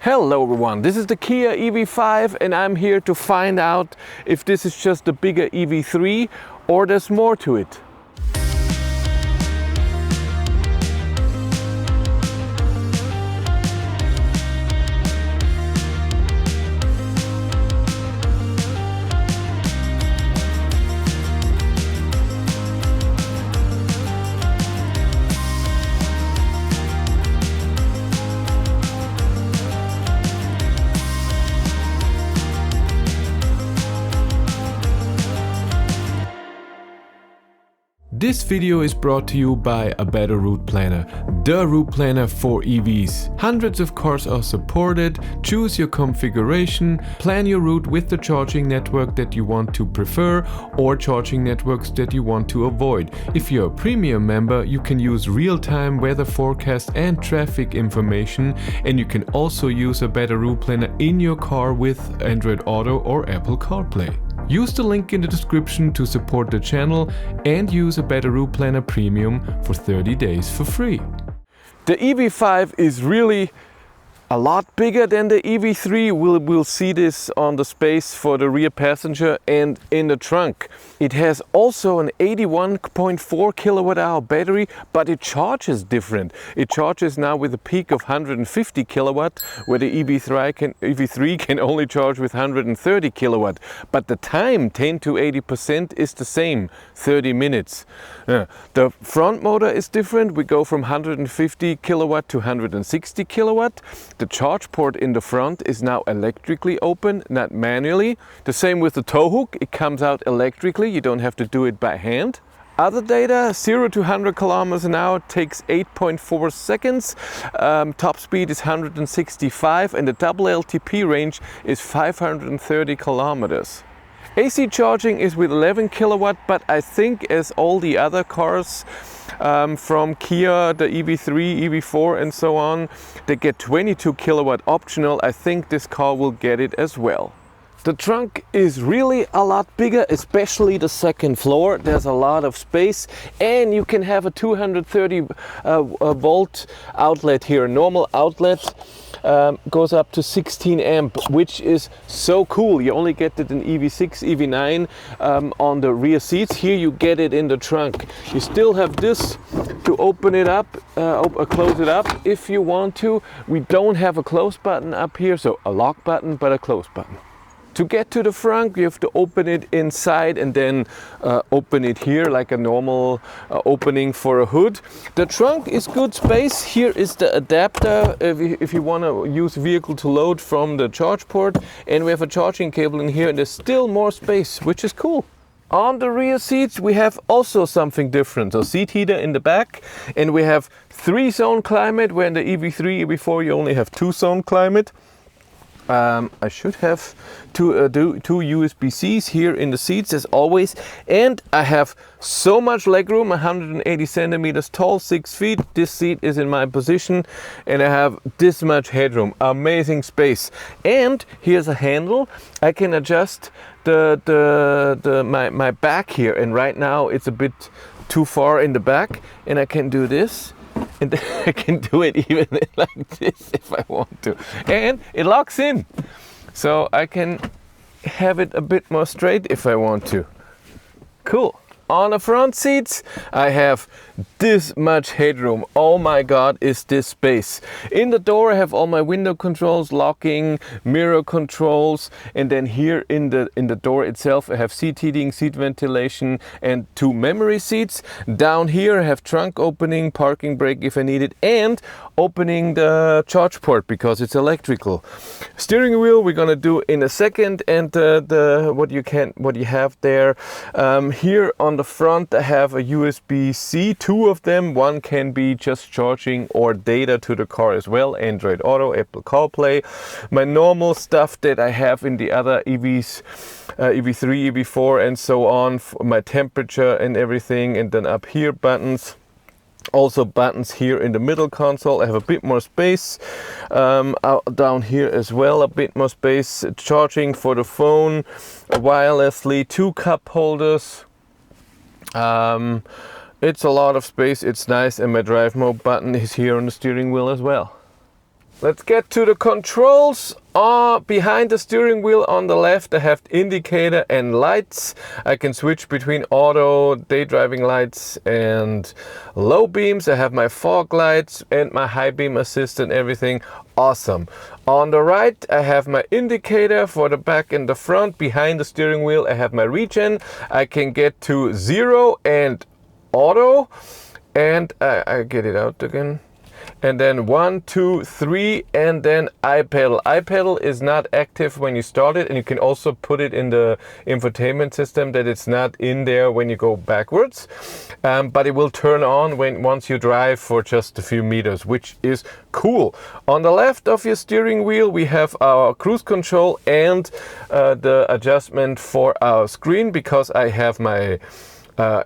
Hello everyone, this is the Kia EV5 and I'm here to find out if this is just a bigger EV3 or there's more to it. This video is brought to you by a better route planner, the route planner for EVs. Hundreds of cars are supported. Choose your configuration, plan your route with the charging network that you want to prefer or charging networks that you want to avoid. If you're a premium member, you can use real-time weather forecast and traffic information, and you can also use a better route planner in your car with Android Auto or Apple CarPlay. Use the link in the description to support the channel and use a better route planner premium for 30 days for free. The EV5 is really a lot bigger than the EV3. We'll see this on the space for the rear passenger and in the trunk. It has also an 81.4 kilowatt hour battery, but it charges different. It charges now with a peak of 150 kilowatt, where the EV3 can only charge with 130 kilowatt. But the time, 10 to 80%, is the same, 30 minutes. The front motor is different. We go from 150 kilowatt to 160 kilowatt. The charge port in the front is now electrically open, not manually. The same with the tow hook, it comes out electrically, you don't have to do it by hand. Other data, 0 to 100 kilometers an hour takes 8.4 seconds. Top speed is 165 and the double LTP range is 530 kilometers. AC charging is with 11 kilowatt, but I think as all the other cars from Kia, the EV3, EV4 and so on, they get 22 kilowatt optional. I think this car will get it as well. The trunk is really a lot bigger, especially the second floor. There's a lot of space and you can have a 230 volt outlet here. A normal outlet goes up to 16 amp, which is so cool. You only get it in EV6, EV9 on the rear seats. Here you get it in the trunk. You still have this to open it up, close it up if you want to. We don't have a close button up here, so a lock button, but a close button. To get to the front, you have to open it inside and then open it here like a normal opening for a hood. The trunk is good space. Here is the adapter if you want to use vehicle to load from the charge port. And we have a charging cable in here and there's still more space, which is cool. On the rear seats, we have also something different. So seat heater in the back, and we have 3-zone climate, where in the EV3, EV4 you only have 2-zone climate. I should have two USB-Cs here in the seats as always, and I have so much legroom, 180 centimeters tall, 6 feet. This seat is in my position and I have this much headroom, amazing space. And here's a handle. I can adjust my back here, and right now it's a bit too far in the back, and I can do this. And I can do it even like this if I want to. And it locks in. So I can have it a bit more straight if I want to. Cool. On the front seats, I have this much headroom. Oh my God, is this space. In the door, I have all my window controls, locking, mirror controls, and then here in the door itself, I have seat heating, seat ventilation, and 2 memory seats. Down here, I have trunk opening, parking brake if I need it, and opening the charge port because it's electrical. Steering wheel we're gonna do in a second, and what you have there. Here on the front, I have a USB-C, 2 of them. One can be just charging or data to the car as well, Android Auto, Apple CarPlay. My normal stuff that I have in the other EVs, EV3, EV4 and so on, my temperature and everything, and then up here buttons. Also buttons here in the middle console. I have a bit more space. Down here as well, a bit more space. Charging for the phone wirelessly, 2 cup holders. It's a lot of space, it's nice, and my drive mode button is here on the steering wheel as well. let's get to the controls. Behind the steering wheel on the left, I have indicator and lights. I can switch between auto, day driving lights and low beams. I have my fog lights and my high beam assist and everything. Awesome. On the right, I have my indicator for the back and the front. Behind the steering wheel, I have my regen. I can get to 0 and auto. And I get it out again. And then 1, 2, 3, and then iPedal. iPedal is not active when you start it, and you can also put it in the infotainment system that it's not in there when you go backwards. But it will turn on once you drive for just a few meters, which is cool. On the left of your steering wheel, we have our cruise control and the adjustment for our screen, because I have my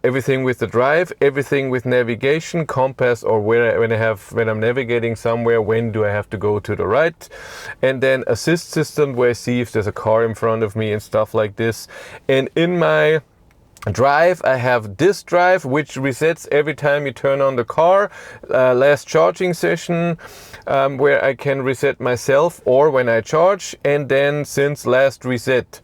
everything with the drive, everything with navigation, compass, or when I'm navigating somewhere, when do I have to go to the right, and then assist system where I see if there's a car in front of me and stuff like this. And in my drive, I have this drive, which resets every time you turn on the car. Last charging session, where I can reset myself or when I charge, and then since last reset.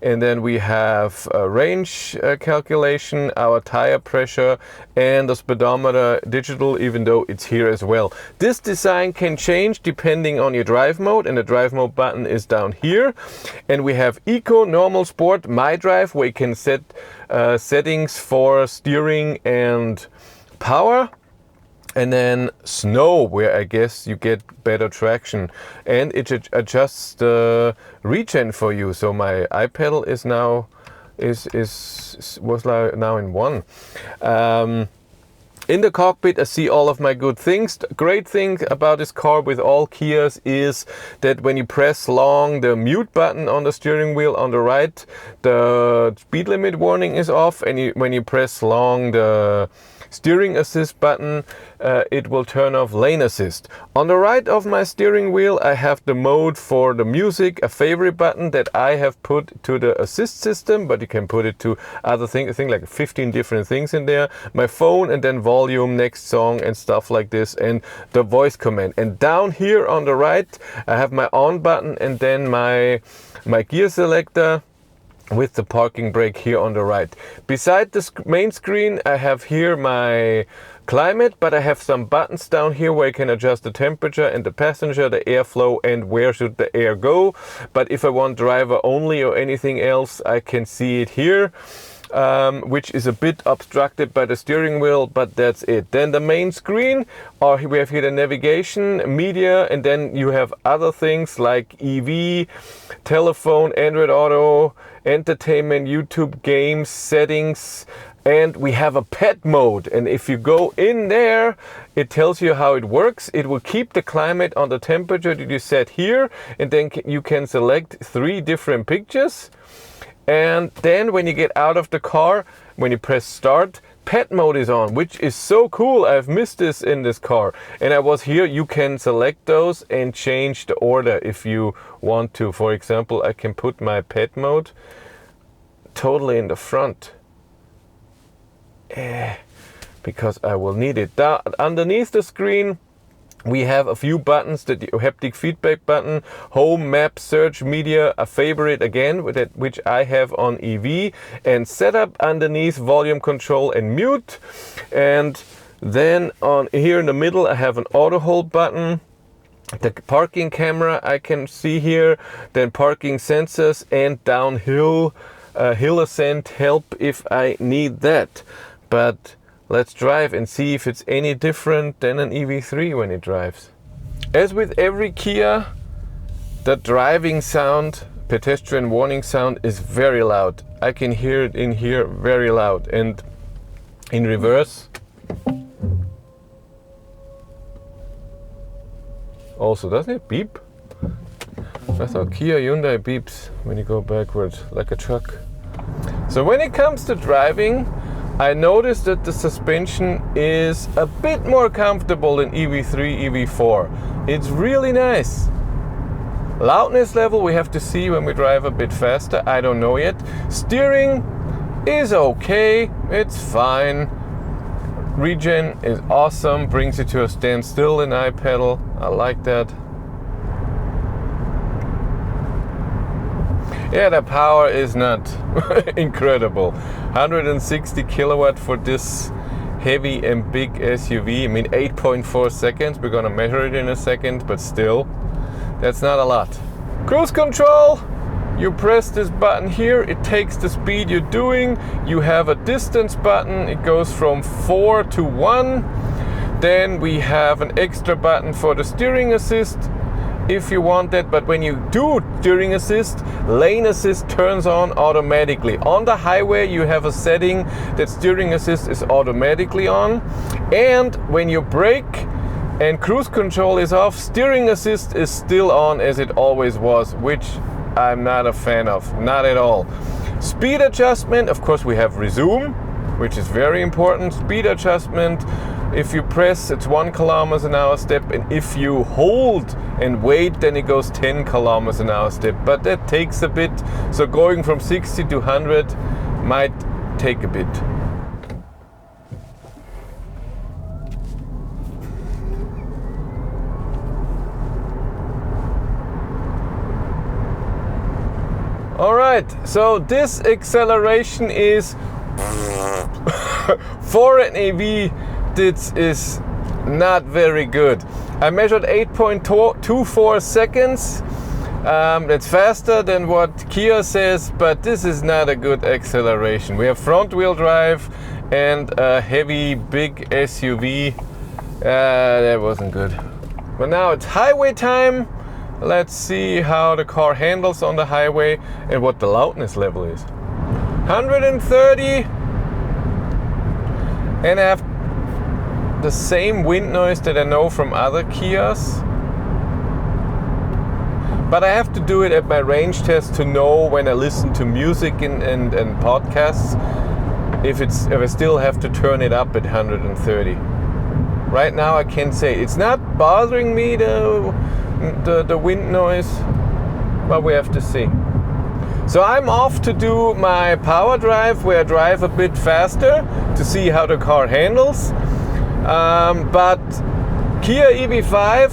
And then we have a range calculation, our tire pressure, and the speedometer digital, even though it's here as well. This design can change depending on your drive mode, and the drive mode button is down here. And we have Eco, Normal, Sport, My Drive, where you can set settings for steering and power. And then Snow, where I guess you get better traction, and it adjusts the regen for you. So my iPedal is now now in 1. In the cockpit, I see all of my good things. The great thing about this car with all Kias is that when you press long the mute button on the steering wheel on the right, the speed limit warning is off, and when you press long the steering assist button, it will turn off lane assist. On the right of my steering wheel, I have the mode for the music, a favorite button that I have put to the assist system, but you can put it to other things, I think like 15 different things in there. My phone, and then volume, next song, and stuff like this, and the voice command. And down here on the right, I have my on button, and then my gear selector with the parking brake here on the right. Beside the main screen, I have here my climate, but I have some buttons down here where I can adjust the temperature and the passenger, the airflow, and where should the air go. But if I want driver only or anything else, I can see it here. Which is a bit obstructed by the steering wheel, but that's it. Then the main screen, we have here the navigation, media, and then you have other things like EV, telephone, Android Auto, entertainment, YouTube, games, settings, and we have a pet mode. And if you go in there, it tells you how it works. It will keep the climate on the temperature that you set here, and then you can select 3 different pictures. And then when you get out of the car, when you press start, pet mode is on, which is so cool. I've missed this in this car. And I was here, you can select those and change the order if you want to. For example, I can put my pet mode totally in the front. Because I will need it. Underneath the screen, we have a few buttons, the haptic feedback button, home, map, search, media, a favorite again, which I have on EV, and setup underneath, volume control and mute. And then on here in the middle, I have an auto hold button, the parking camera I can see here, then parking sensors, and downhill, hill ascent help if I need that. But let's drive and see if it's any different than an EV3 when it drives. As with every Kia, the driving sound, pedestrian warning sound, is very loud. I can hear it in here very loud. And in reverse, also, doesn't it beep? I thought Kia Hyundai beeps when you go backwards like a truck. So when it comes to driving, I noticed that the suspension is a bit more comfortable than EV3, EV4. It's really nice. Loudness level we have to see when we drive a bit faster, I don't know yet. Steering is okay, it's fine. Regen is awesome, brings you to a standstill in iPedal, I like that. Yeah, the power is not incredible. 160 kilowatt for this heavy and big SUV. I mean, 8.4 seconds. We're gonna measure it in a second, but still, that's not a lot. Cruise control. You press this button here, it takes the speed you're doing. You have a distance button, it goes from 4 to 1. Then we have an extra button for the steering assist if you want that, but when you do steering assist, lane assist turns on automatically. On the highway you have a setting that steering assist is automatically on, and when you brake and cruise control is off, steering assist is still on as it always was, which I'm not a fan of, not at all. Speed adjustment, of course we have resume, which is very important. Speed adjustment, if you press, it's 1 km/h step, and if you hold and wait, then it goes 10 km/h step, but that takes a bit, so going from 60 to 100 might take a bit. All right, so this acceleration is for an EV, this is not very good. I measured 8.24 seconds. That's faster than what Kia says, but this is not a good acceleration. We have front wheel drive and a heavy big SUV. That wasn't good. But now it's highway time. Let's see how the car handles on the highway and what the loudness level is. 130, and I have the same wind noise that I know from other Kias, but I have to do it at my range test to know when I listen to music and podcasts if I still have to turn it up at 130. Right now I can say it's not bothering me, the wind noise, but we have to see. So I'm off to do my power drive, where I drive a bit faster to see how the car handles. But Kia EV5,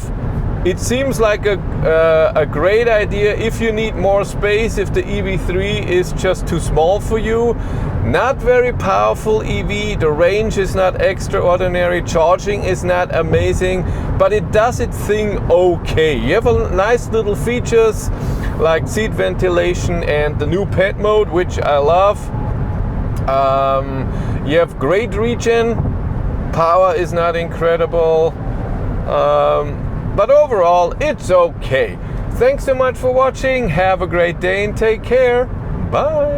it seems like a great idea if you need more space, if the EV3 is just too small for you. Not very powerful EV, the range is not extraordinary, charging is not amazing, but it does its thing okay. You have a nice little features like seat ventilation and the new pet mode, which I love. You have great regen, power is not incredible, but overall it's okay. Thanks so much for watching, have a great day and take care, bye.